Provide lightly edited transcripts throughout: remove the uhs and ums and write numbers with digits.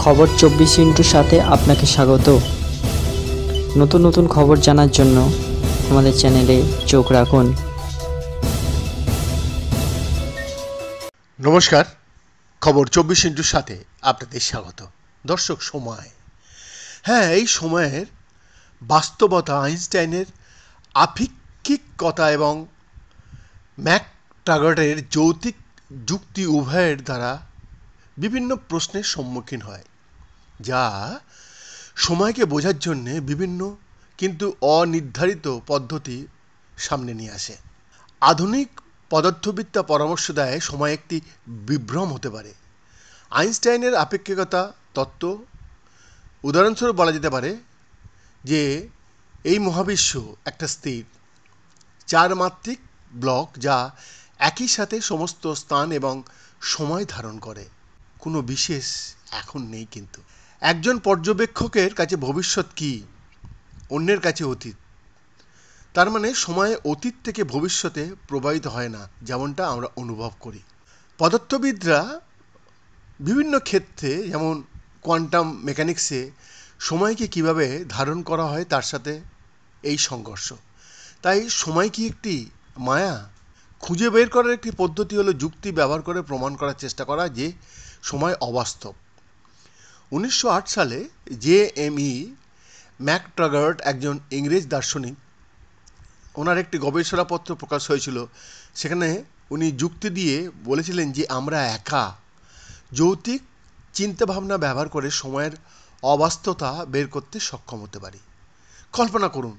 খবর 24 সাথে আপনাকে স্বাগত। নতুন নতুন খবর জানার জন্য আমাদের চ্যানেলে চোখ রাখুন। নমস্কার, খবর 24 সাথে আপনাদের স্বাগত। দর্শক, সময়, এই সময়ের বাস্তবতা আইনস্টাইনের আপেক্ষিকতা এবং ম্যাকটাগার্টের যৌক্তিক যুক্তি উভয়ের দ্বারা বিভিন্ন প্রশ্নের সম্মুখীন হয়, যা সময়কে বোঝার জন্যে বিভিন্ন কিন্তু অনির্ধারিত পদ্ধতি সামনে নিয়ে আসে। আধুনিক পদার্থবিদ্যা পরামর্শ দেয় সময় একটি বিভ্রম হতে পারে। আইনস্টাইনের আপেক্ষিকতা তত্ত্ব উদাহরণস্বরূপ বলা যেতে পারে যে এই মহাবিশ্ব একটা স্থির চারমাত্রিক ব্লক, যা একই সাথে সমস্ত স্থান এবং সময় ধারণ করে। কোনো বিশেষ এখন নেই, কিন্তু একজন পর্যবেক্ষকের কাছে ভবিষ্যৎ কি, অন্যের কাছে অতীত। তার মানে সময় অতীত থেকে ভবিষ্যতে প্রবাহিত হয় না, যেমনটা আমরা অনুভব করি। পদার্থবিদরা বিভিন্ন ক্ষেত্রে, যেমন কোয়ান্টাম মেকানিক্সে সময়কে কিভাবে ধারণ করা হয় তার সাথে এই সংঘর্ষ। তাই সময় কি একটি মায়া? খুঁজে বের করার একটি পদ্ধতি হলো যুক্তি ব্যবহার করে প্রমাণ করার চেষ্টা করা যে সময় অবাস্তব। 1908 সালে জে.এম.ই. ম্যাকটাগার্ট, একজন ইংরেজ দার্শনিক, ওনার একটি গবেষণাপত্র প্রকাশ হয়েছিল। সেখানে উনি যুক্তি দিয়ে বলেছিলেন যে আমরা একা যৌক্তিক চিন্তাভাবনা ব্যবহার করে সময়ের অবাস্তবতা বের করতে সক্ষম হতে পারি। কল্পনা করুন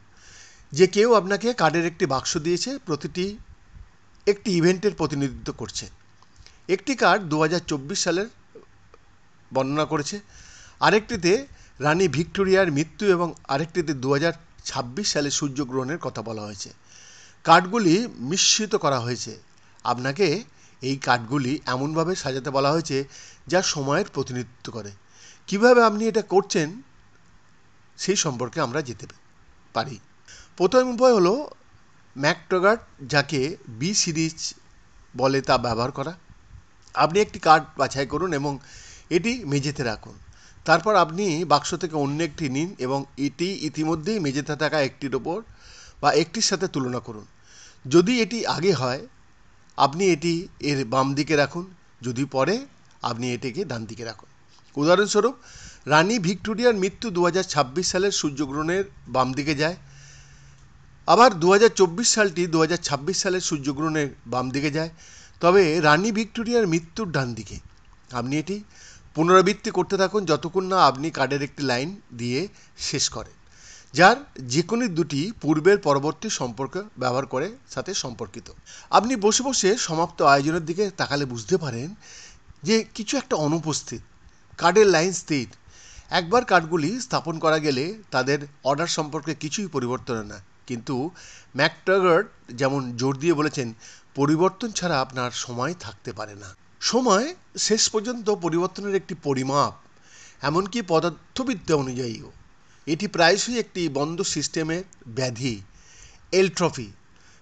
যে কেউ আপনাকে কার্ডের একটি বাক্স দিয়েছে, প্রতিটি একটি ইভেন্টের প্রতিনিধিত্ব করছে। একটি কার্ড 2024 সালের বর্ণনা করেছে, আরেকটিতে রানী ভিক্টোরিয়ার মৃত্যু এবং আরেকটিতে 2026 সালে সূর্যগ্রহণের কথা বলা হয়েছে। কার্ডগুলি মিশ্রিত করা হয়েছে। আপনাকে এই কার্ডগুলি এমনভাবে সাজাতে বলা হয়েছে যা সময়ের প্রতিনিধিত্ব করে। কিভাবে আপনি এটা করছেন সেই সম্পর্কে আমরা যেতে পারি। প্রথম উপায় হলো ম্যাকটাগার্ট যাকে বি সিরিজ বলে তা ব্যবহার করা। আপনি একটি কার্ড বাছাই করুন এবং এটি মেঝেতে রাখুন। তারপর আপনি বাক্স থেকে অন্য একটি নিন এবং এটি ইতিমধ্যেই মেঝেতে থাকা একটির ওপর বা একটির সাথে তুলনা করুন। যদি এটি আগে হয়, আপনি এটি এর বাম দিকে রাখুন, যদি পরে, আপনি এটিকে ডান দিকে রাখুন। উদাহরণস্বরূপ, রানী ভিক্টোরিয়ার মৃত্যু 2026 সালের সূর্যগ্রহণের বাম দিকে যায়, আবার 2024 সালটি 2026 সালের সূর্যগ্রহণের বাম দিকে যায়, তবে রানী ভিক্টোরিয়ার মৃত্যুর ডান দিকে। আপনি এটি পুনরাবৃত্তি করতে থাকুন যতক্ষণ না আপনি কার্ডের একটি লাইন দিয়ে শেষ করেন যার যে কোনো দুটি পূর্বের পরবর্তী সম্পর্ক ব্যবহার করে সাথে সম্পর্কিত। আপনি বসে বসে সমাপ্ত আয়োজনের দিকে তাকালে বুঝতে পারেন যে কিছু একটা অনুপস্থিত। কার্ডের লাইন স্থির। একবার কার্ডগুলি স্থাপন করা গেলে তাদের অর্ডার সম্পর্কে কিছুই পরিবর্তন হয় না। কিন্তু ম্যাকটাগার্ট যেমন জোর দিয়ে বলেছেন, পরিবর্তন ছাড়া আপনার সময় থাকতে পারে না। সময় শেষ পর্যন্ত পরিবর্তনের একটি পরিমাপ, এমনকি পদার্থবিদ্যা অনুযায়ীও। এটি প্রায়শই একটি বন্ধ সিস্টেমের ব্যাধি, এন্ট্রপি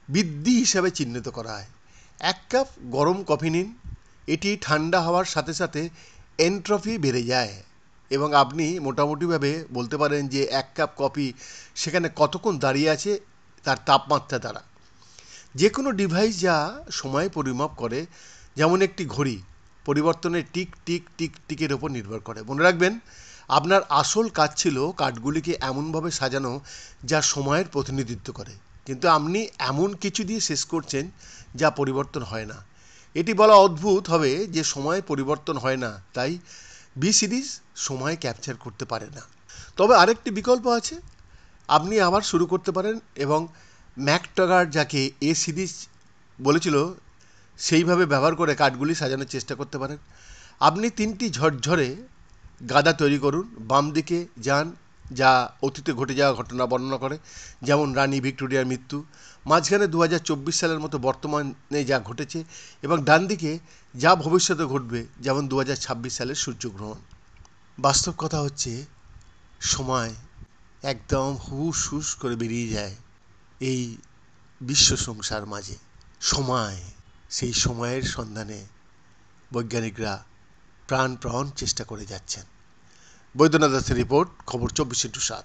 বৃদ্ধি হিসাবে চিহ্নিত করা হয়। 1 কাপ গরম কফি নিন, এটি ঠান্ডা হওয়ার সাথে সাথে এন্ট্রপি বেড়ে যায় এবং আপনি মোটামুটিভাবে বলতে পারেন যে 1 কাপ কফি সেখানে কতক্ষণ দাঁড়িয়ে আছে তার তাপমাত্রা দ্বারা। যে কোনো ডিভাইস যা সময় পরিমাপ করে, যেমন একটি ঘড়ি, পরিবর্তনের টিক টিক টিক টিকের ওপর নির্ভর করে। মনে রাখবেন, আপনার আসল কাজ ছিল কার্ডগুলিকে এমনভাবে সাজানো যা সময়ের প্রতিনিধিত্ব করে, কিন্তু আপনি এমন কিছু দিয়ে শেষ করছেন যা পরিবর্তন হয় না। এটি বলা অদ্ভুত হবে যে সময় পরিবর্তন হয় না, তাই বি সিরিজ সময় ক্যাপচার করতে পারে না। তবে আরেকটি বিকল্প আছে, আপনি আবার শুরু করতে পারেন এবং ম্যাকটাগার্ট যাকে এ সিরিজ বলেছিল সেইভাবে ব্যবহার করে কার্ডগুলি সাজানোর চেষ্টা করতে পারেন। আপনি 3টি ঝরঝরে গাদা তৈরি করুন। বাম দিকে যান, যা অতীতে ঘটে যাওয়া ঘটনা বর্ণনা করে, যেমন রানী ভিক্টোরিয়ার মৃত্যু। মাঝখানে 2024 সালের মতো বর্তমানে যা ঘটেছে, এবং ডান দিকে যা ভবিষ্যতে ঘটবে, যেমন 2026 সালের সূর্যগ্রহণ। বাস্তব কথা হচ্ছে, সময় একদম হুস হুস করে বেরিয়ে যায় এই বিশ্ব সংসার মাঝে। সময়, সেই সময়ের সন্ধানে বৈজ্ঞানিকরা প্রাণপণ চেষ্টা করে যাচ্ছেন। বৈদ্যনাথ দাসের রিপোর্ট, খবর 24x7।